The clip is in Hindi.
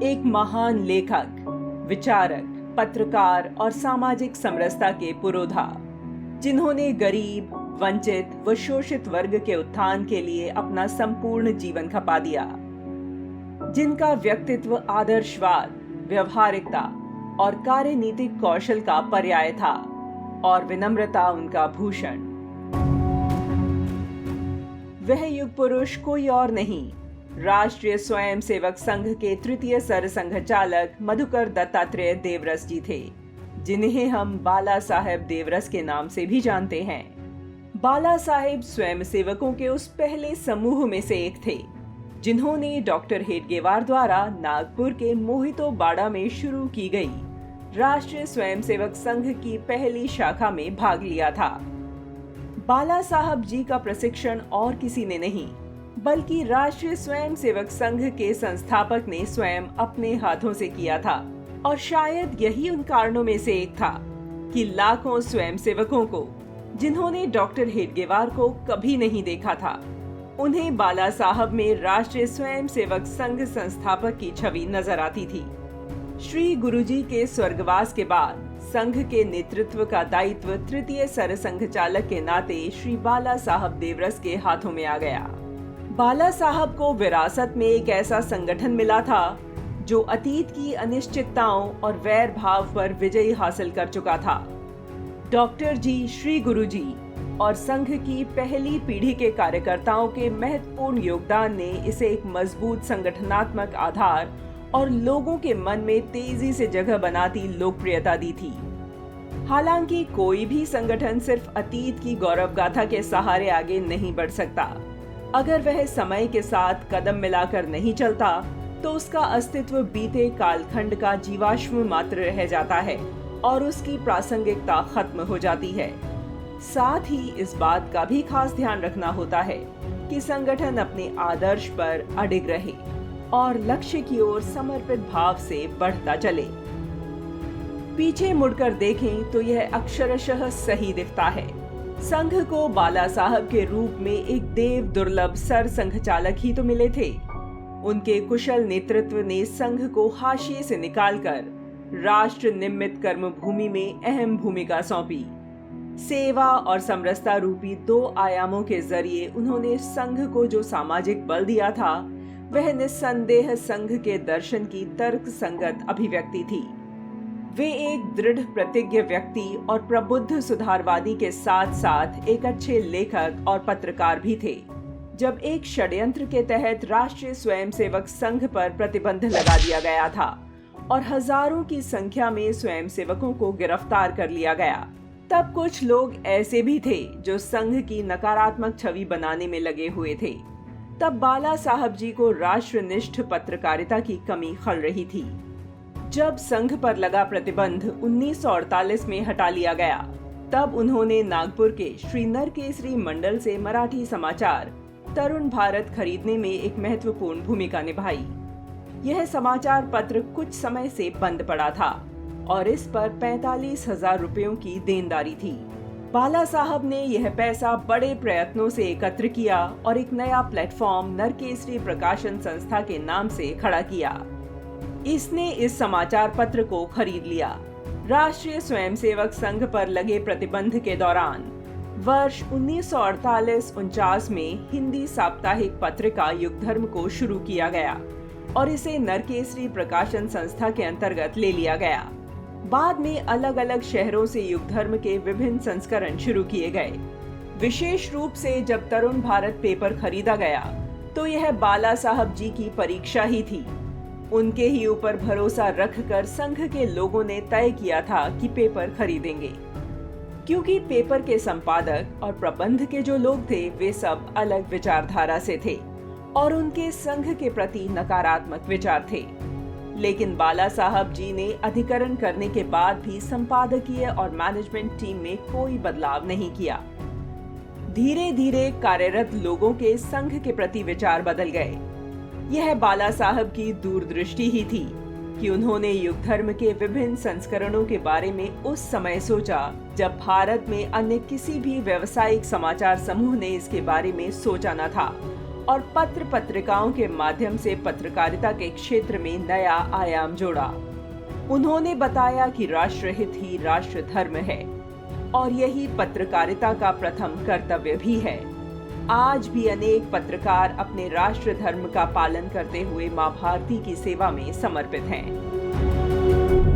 एक महान लेखक, विचारक, पत्रकार और सामाजिक समरसता के पुरोधा, जिन्होंने गरीब, वंचित व शोषित वर्ग के उत्थान के लिए अपना संपूर्ण जीवन खपा दिया, जिनका व्यक्तित्व आदर्शवाद, व्यवहारिकता और कार्यनीतिक कौशल का पर्याय था और विनम्रता उनका भूषण। वह युग पुरुष कोई और नहीं, राष्ट्रीय स्वयंसेवक संघ के तृतीय सरसंघचालक मधुकर दत्तात्रेय देवरस जी थे, जिन्हें हम बाला साहेब देवरस के नाम से भी जानते हैं। बाला साहेब स्वयंसेवकों के उस पहले समूह में से एक थे, जिन्होंने डॉक्टर हेडगेवार द्वारा नागपुर के मोहितो बाड़ा में शुरू की गई राष्ट्रीय स्वयंसेवक संघ की पहली शाखा में भाग लिया था। बाला साहब जी का प्रशिक्षण और किसी ने नहीं, बल्कि राष्ट्रीय स्वयंसेवक संघ के संस्थापक ने स्वयं अपने हाथों से किया था, और शायद यही उन कारणों में से एक था कि लाखों स्वयंसेवकों को, जिन्होंने डॉक्टर हेडगेवार को कभी नहीं देखा था, उन्हें बाला साहब में राष्ट्रीय स्वयंसेवक संघ संस्थापक की छवि नजर आती थी। श्री गुरुजी के स्वर्गवास के बाद संघ के नेतृत्व का दायित्व तृतीय सरसंघचालक के नाते श्री बाला साहब देवरस के हाथों में आ गया। बाला साहब को विरासत में एक ऐसा संगठन मिला था जो अतीत की अनिश्चितताओं और वैर भाव पर विजय हासिल कर चुका था। डॉक्टर जी, श्री गुरुजी और संघ की पहली पीढ़ी के कार्यकर्ताओं के महत्वपूर्ण योगदान ने इसे एक मजबूत संगठनात्मक आधार और लोगों के मन में तेजी से जगह बनाती लोकप्रियता दी थी। हालांकि कोई भी संगठन सिर्फ अतीत की गौरव गाथा के सहारे आगे नहीं बढ़ सकता। अगर वह समय के साथ कदम मिलाकर नहीं चलता, तो उसका अस्तित्व बीते कालखंड का जीवाश्म मात्र रह जाता है और उसकी प्रासंगिकता खत्म हो जाती है। साथ ही इस बात का भी खास ध्यान रखना होता है कि संगठन अपने आदर्श पर अडिग रहे और लक्ष्य की ओर समर्पित भाव से बढ़ता चले। पीछे मुड़कर देखें तो यह अक्षरशः सही दिखता है। संघ को बाला साहब के रूप में एक देव दुर्लभ सर संघचालक ही तो मिले थे। उनके कुशल नेतृत्व ने संघ को हाशिए से निकालकर राष्ट्र निमित्त कर्मभूमि में अहम भूमिका सौंपी। सेवा और समरसता रूपी दो आयामों के जरिए उन्होंने संघ को जो सामाजिक बल दिया था, वह निस्संदेह संघ के दर्शन की तर्क संगत अभिव्यक्ति थी। वे एक दृढ़ प्रतिज्ञ व्यक्ति और प्रबुद्ध सुधारवादी के साथ साथ एक अच्छे लेखक और पत्रकार भी थे। जब एक षड्यंत्र के तहत राष्ट्रीय स्वयंसेवक संघ पर प्रतिबंध लगा दिया गया था और हजारों की संख्या में स्वयंसेवकों को गिरफ्तार कर लिया गया, तब कुछ लोग ऐसे भी थे जो संघ की नकारात्मक छवि बनाने में लगे हुए थे। तब बाला साहब जी को राष्ट्रनिष्ठ पत्रकारिता की कमी खल रही थी। जब संघ पर लगा प्रतिबंध 1948 में हटा लिया गया, तब उन्होंने नागपुर के श्री नरकेसरी मंडल से मराठी समाचार तरुण भारत खरीदने में एक महत्वपूर्ण भूमिका निभाई। यह समाचार पत्र कुछ समय से बंद पड़ा था और इस पर 45,000 रुपयों की देनदारी थी। बाला साहब ने यह पैसा बड़े प्रयत्नों से एकत्र किया और एक नया प्लेटफॉर्म नरकेसरी प्रकाशन संस्था के नाम से खड़ा किया। इसने इस समाचार पत्र को खरीद लिया। राष्ट्रीय स्वयंसेवक संघ पर लगे प्रतिबंध के दौरान वर्ष 1948-49 में हिंदी साप्ताहिक पत्रिका युगधर्म को शुरू किया गया और इसे नरकेसरी प्रकाशन संस्था के अंतर्गत ले लिया गया। बाद में अलग अलग शहरों से युगधर्म के विभिन्न संस्करण शुरू किए गए। विशेष रूप से जब तरुण भारत पेपर खरीदा गया, तो यह बाला साहब जी की परीक्षा ही थी। उनके ही ऊपर भरोसा रखकर संघ के लोगों ने तय किया था कि पेपर खरीदेंगे, क्योंकि पेपर के संपादक और प्रबंध के जो लोग थे, वे सब अलग विचारधारा से थे और उनके संघ के प्रति नकारात्मक विचार थे। लेकिन बाला साहब जी ने अधिकरण करने के बाद भी संपादकीय और मैनेजमेंट टीम में कोई बदलाव नहीं किया। धीरे धीरे कार्यरत लोगों के संघ के प्रति विचार बदल गए। यह बाला साहब की दूरदृष्टि ही थी कि उन्होंने युगधर्म के विभिन्न संस्करणों के बारे में उस समय सोचा जब भारत में अन्य किसी भी व्यावसायिक समाचार समूह ने इसके बारे में सोचा न था और पत्र पत्रिकाओं के माध्यम से पत्रकारिता के क्षेत्र में नया आयाम जोड़ा। उन्होंने बताया कि राष्ट्रहित ही राष्ट्र धर्म है और यही पत्रकारिता का प्रथम कर्तव्य भी है। आज भी अनेक पत्रकार अपने राष्ट्र धर्म का पालन करते हुए मां भारती की सेवा में समर्पित हैं।